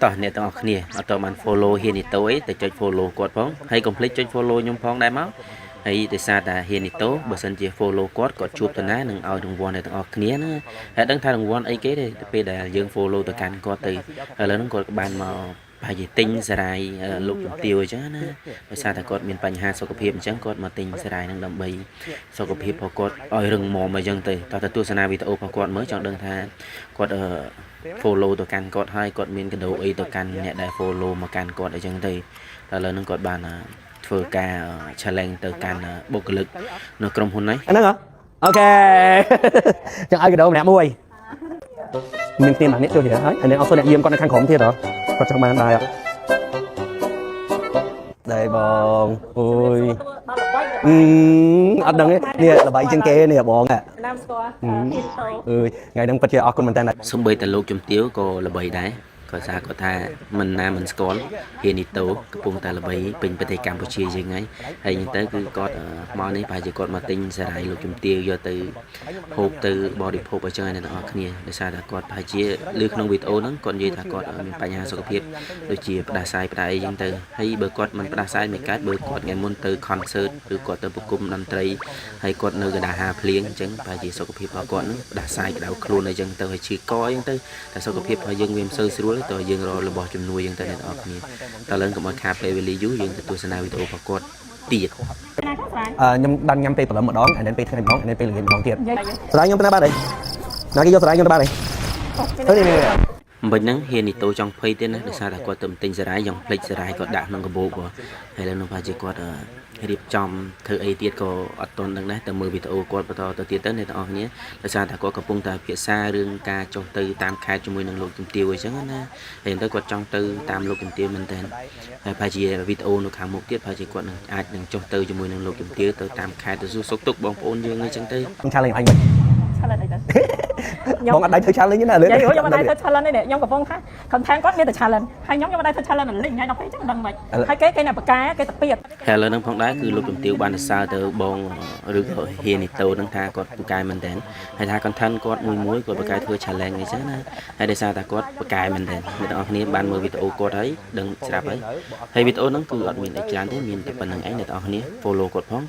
ตอนนี้ต้องเอาគ្នាអត់តបាន follow ហ៊ាននីតូអីទៅចុច follow គាត់ផងហើយកុំភ្លេចចុច follow ខ្ញុំផងដែរមកហើយដោយសារតែហ៊ាននីតូបើសិនជា follow គាត់ជួបតាណានឹងឲ្យរង្វាន់ដល់ទាំងអស់គ្នាណាហើយដឹងថារង្វាន់អីគេទេពេលដែលយើង follow ទៅកាន់គាត់ទៅឥឡូវហ្នឹងគាត់ក៏បានមកប្រហែលជាទិញសារាយលោកជំទាវអញ្ចឹងណាដោយសារតែគាត់មានបញ្ហាសុខភាពអញ្ចឹងគាត់មកទិញសារាយហ្នឹងដើម្បីសុខភាពរបស់គាត់ឲ្យរឹងមាំអញ្ចឹងទៅតើទៅទស្សនាវីដេអូរបស់គាត់មើលចង់ដឹងថាគាត់follow ទៅកាន់គាត់ហើយគាត់មានកដោអីទៅកាន់អ្នកដែល follow មកកាន់គាត់អញ្ចឹងទៅតែឥឡូវហ្នឹងគាត់បានធ្វើការ challenge ទៅកាន់បុគ្គលិកនៅក្រុមហ៊ុនហ្នឹងហ្នឹងហ៎អូខេចង់ឲ្យកដោម្នាក់មួយមានគ្នាម្នាក់ជួយទៀតហើយហើយអត់សូវអ្នកយាមគាត់នៅខាងក្រុមទៀតហ៎គាត់ចង់បានដែរដែរបងអូយអត់ដឹងទេនេះល្បីជាងគេនេះបងណាំស្គាល់អើយថ្ងៃហ្នឹងពិតជាអរគុណមែនតើសំបីតែលោកជំទាវក៏ល្បីដែរគាត់ថាមិនណាមិនស្គាល់ហ៊ានីតូកំពុងតែល្បីពេញប្រទេសកម្ពុជាយើងហើយអញ្ចឹងទៅគឺគាត់មកនេះប្រហែលជាគាត់មកទិញសារាយលោកជំទាវយកទៅហូបទៅបរិភោគឲ្យចឹងអ្នកទាំងអស់គ្នាដោយសារតែគាត់ប្រហែលជាលើក្នុងវីដេអូហ្នឹងគាត់និយាយថាគាត់មានបញ្ហាសុខភាពដូចជាផ្ដាសាយផ្ដាអីចឹងទៅហើយបើគាត់មិនផ្ដាសាយមិនកើតបើគាត់ថ្ងៃមុនទៅ concert ឬគាត់ទៅប្រគំតន្ត្រីហើយគាត់នៅកណ្ដាលហាភ្លៀងអញ្ចឹងប្រហែលជាសុខភាពរបស់គាត់ហ្នឹងផ្ដាសាយក្តៅខ្លួនអីចឹងទៅហើយឈឺកអីចឹងទៅតែសុខភាពរបស់យើងវាមិនសូវស្រួលតើយើងរករបស់ជំនួយយើងទៅអ្នកនរគ្នាតើឡើងកុំឲ្យខាតពេលវេលាយូរយើងទៅទស្សនាវីដេអូរបស់គាត់ទៀតខ្ញុំបានញ៉ាំពេលព្រលឹមម្ដងហើយពេលថ្ងៃម្ដងហើយពេលល្ងាចម្ដងទៀតស្រាយខ្ញុំទៅណាបាត់ហើយណាគេយកស្រាយខ្ញុំទៅបាត់ហើយនេះមិនហ្នឹងហ៊ាននីតូចង់ភ័យទៀតណាដោយសារតែគាត់ទៅទិញសារាយយ៉ាងភ្លេចសារាយគាត់ដាក់ក្នុងកាបូបហើយឥឡូវនោះប្រហែលជាគាត់រៀបចំធ្វើអីទៀតក៏អត់ទាន់ដឹងដែរតែមើលវីដេអូគាត់បន្តទៅទៀតទៅអ្នកទាំងអស់គ្នាដោយសារតែគាត់កំពុងតែពិភាក្សារឿងការចុះទៅតាមខេត្តជាមួយនឹងលោកជំទាវអញ្ចឹងណាហើយទៅគាត់ចង់ទៅតាមលោកជំទាវមែនតើហើយប្រហែលជាវីដេអូនៅខាងមុខទៀតប្រហែលជាគាត់នឹងអាចនឹងចុះទៅជាមួយនឹងលោកជំទាវទៅតាមខេត្តទៅសួរសុខទុក្ខបងប្អូនយើងអញ្ចឹងទៅឆាលេងអញមិនឆាលេងអីទៅបងអត់ដៃធ្វើ challenge ណាលើខ្ញុំអត់ដៃធ្វើ challenge នេះខ្ញុំកំពុងថា content គាត់មានតែ challenge ហើយខ្ញុំអត់ដៃធ្វើ challenge លេងថ្ងៃ12ចឹងដឹងមិនហើយគេអ្នកបកាគេទៅទៀតហើយឥឡូវហ្នឹងផងដែរគឺលោកជំទាវបានសរសើរទៅបងឬក៏ហ៊ានីតូហ្នឹងថាគាត់បកាយមែនតើហើយថា content គាត់មួយគាត់បកាយធ្វើ challenge អីចឹងណាហើយដោយសារតែគាត់បកាយមែនតើអ្នកទាំងអស់គ្នាបានមើលវីដេអូគាត់ហើយដឹងស្រាប់ហើយវីដេអូហ្នឹងគឺអត់មានអីច្រើនទេមានតែប៉ុណ្្នឹងឯងអ្នកទាំងអស់គ្នា follow គាត់ផង